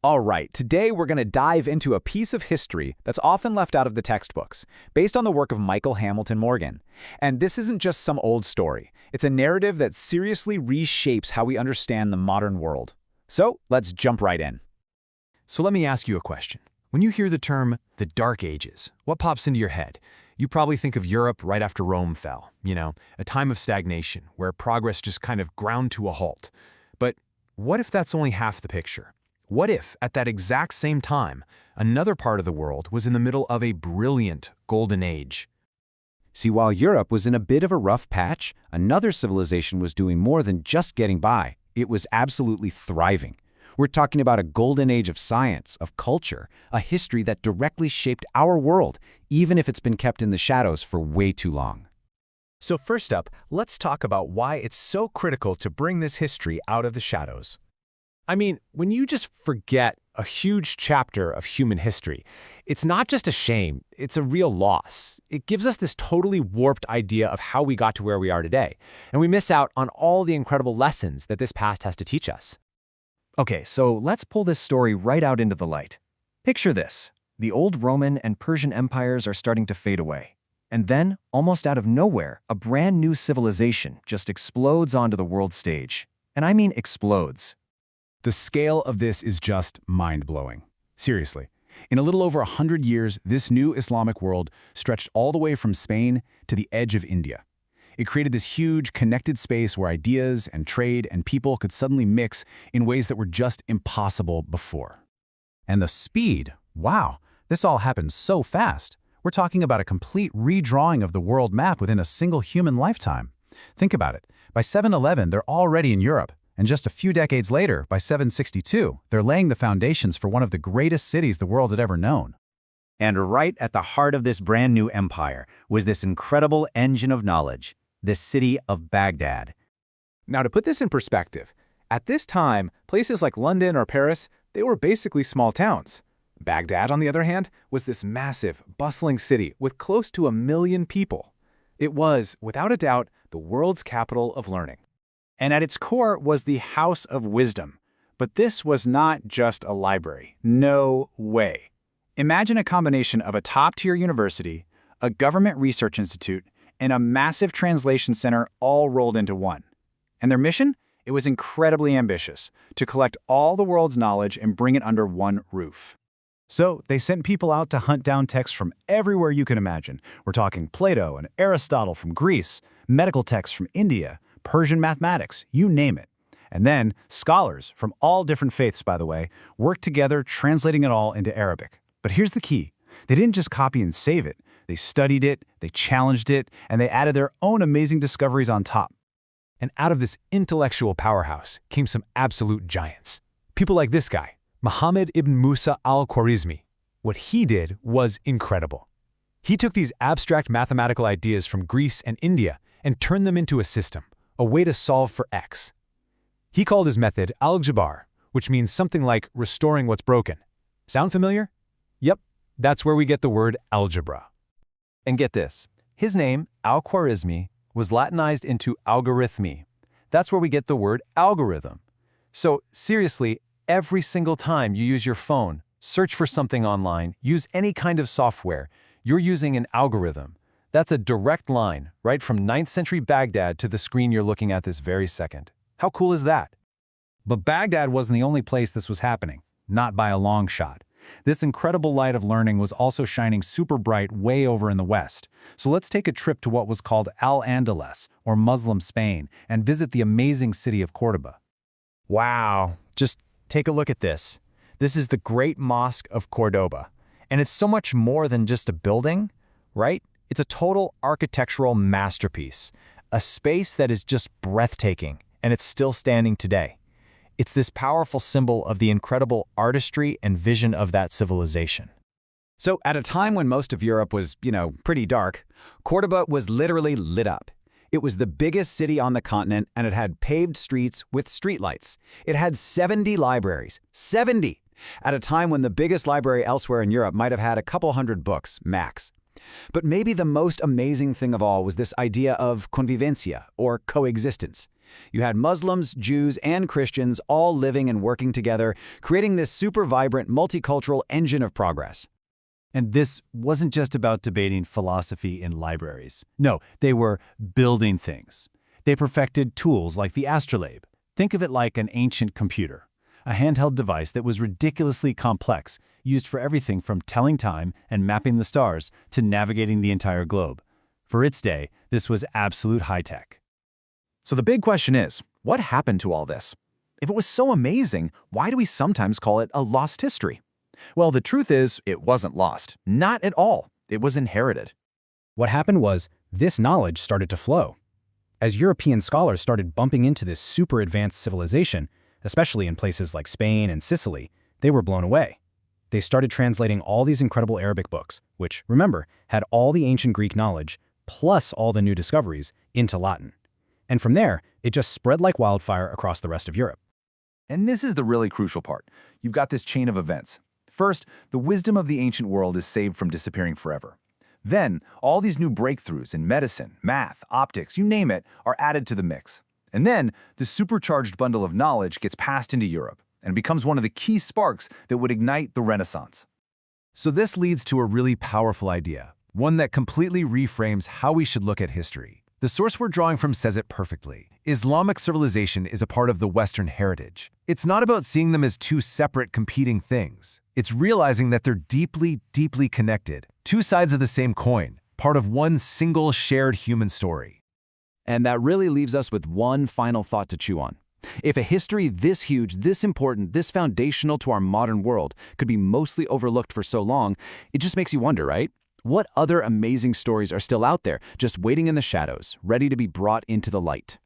All right, today we're going to dive into a piece of history that's often left out of the textbooks, based on the work of Michael Hamilton Morgan. And this isn't just some old story. It's a narrative that seriously reshapes how we understand the modern world. So, let's jump right in. So let me ask you a question. When you hear the term the Dark Ages, what pops into your head? You probably think of Europe right after Rome fell, a time of stagnation where progress just kind of ground to a halt. But what if that's only half the picture? What if, at that exact same time, another part of the world was in the middle of a brilliant golden age? See, while Europe was in a bit of a rough patch, another civilization was doing more than just getting by. It was absolutely thriving. We're talking about a golden age of science, of culture, a history that directly shaped our world, even if it's been kept in the shadows for way too long. So first up, let's talk about why it's so critical to bring this history out of the shadows. I mean, when you just forget a huge chapter of human history, it's not just a shame, it's a real loss. It gives us this totally warped idea of how we got to where we are today, and we miss out on all the incredible lessons that this past has to teach us. Okay, so let's pull this story right out into the light. Picture this. The old Roman and Persian empires are starting to fade away. And then, almost out of nowhere, a brand new civilization just explodes onto the world stage. And I mean explodes. The scale of this is just mind-blowing. Seriously. In a little over 100 years, this new Islamic world stretched all the way from Spain to the edge of India. It created this huge, connected space where ideas and trade and people could suddenly mix in ways that were just impossible before. And the speed, wow, this all happened so fast. We're talking about a complete redrawing of the world map within a single human lifetime. Think about it. By 711, they're already in Europe. And just a few decades later, by 762, they're laying the foundations for one of the greatest cities the world had ever known. And right at the heart of this brand new empire was this incredible engine of knowledge, the city of Baghdad. Now, to put this in perspective, at this time, places like London or Paris, they were basically small towns. Baghdad, on the other hand, was this massive, bustling city with close to 1 million people. It was, without a doubt, the world's capital of learning. And at its core was the House of Wisdom. But this was not just a library. No way. Imagine a combination of a top-tier university, a government research institute, and a massive translation center all rolled into one. And their mission? It was incredibly ambitious, to collect all the world's knowledge and bring it under one roof. So they sent people out to hunt down texts from everywhere you can imagine. We're talking Plato and Aristotle from Greece, medical texts from India, Persian mathematics, you name it. And then scholars from all different faiths, by the way, worked together translating it all into Arabic. But here's the key. They didn't just copy and save it. They studied it, they challenged it, and they added their own amazing discoveries on top. And out of this intellectual powerhouse came some absolute giants. People like this guy, Muhammad ibn Musa al-Khwarizmi. What he did was incredible. He took these abstract mathematical ideas from Greece and India and turned them into a system, a way to solve for x. He called his method algebra, which means something like restoring what's broken. Sound familiar? Yep, that's where we get the word algebra. And get this, his name, Al-Khwarizmi, was Latinized into algorithmi. That's where we get the word algorithm. So seriously, every single time you use your phone, search for something online, use any kind of software, you're using an algorithm. That's a direct line right from 9th century Baghdad to the screen you're looking at this very second. How cool is that? But Baghdad wasn't the only place this was happening, not by a long shot. This incredible light of learning was also shining super bright way over in the west. So let's take a trip to what was called Al-Andalus, or Muslim Spain, and visit the amazing city of Cordoba. Wow, just take a look at this. This is the Great Mosque of Cordoba. And it's so much more than just a building, right? It's a total architectural masterpiece, a space that is just breathtaking, and it's still standing today. It's this powerful symbol of the incredible artistry and vision of that civilization. So at a time when most of Europe was, pretty dark, Cordoba was literally lit up. It was the biggest city on the continent, and it had paved streets with streetlights. It had 70 libraries. 70! At a time when the biggest library elsewhere in Europe might have had a couple hundred books, max. But maybe the most amazing thing of all was this idea of convivencia, or coexistence. You had Muslims, Jews, and Christians all living and working together, creating this super vibrant, multicultural engine of progress. And this wasn't just about debating philosophy in libraries. No, they were building things. They perfected tools like the astrolabe. Think of it like an ancient computer, a handheld device that was ridiculously complex, used for everything from telling time and mapping the stars to navigating the entire globe. For its day, this was absolute high-tech. So the big question is, what happened to all this? If it was so amazing, why do we sometimes call it a lost history? Well, the truth is, it wasn't lost. Not at all. It was inherited. What happened was, this knowledge started to flow. As European scholars started bumping into this super advanced civilization, especially in places like Spain and Sicily, they were blown away. They started translating all these incredible Arabic books, which, remember, had all the ancient Greek knowledge, plus all the new discoveries, into Latin. And from there, it just spread like wildfire across the rest of Europe. And this is the really crucial part. You've got this chain of events. First, the wisdom of the ancient world is saved from disappearing forever. Then, all these new breakthroughs in medicine, math, optics, you name it, are added to the mix. And then, the supercharged bundle of knowledge gets passed into Europe and becomes one of the key sparks that would ignite the Renaissance. So this leads to a really powerful idea, one that completely reframes how we should look at history. The source we're drawing from says it perfectly. Islamic civilization is a part of the Western heritage. It's not about seeing them as two separate, competing things. It's realizing that they're deeply, deeply connected. Two sides of the same coin, part of one single shared human story. And that really leaves us with one final thought to chew on. If a history this huge, this important, this foundational to our modern world could be mostly overlooked for so long, it just makes you wonder, right? What other amazing stories are still out there, just waiting in the shadows, ready to be brought into the light?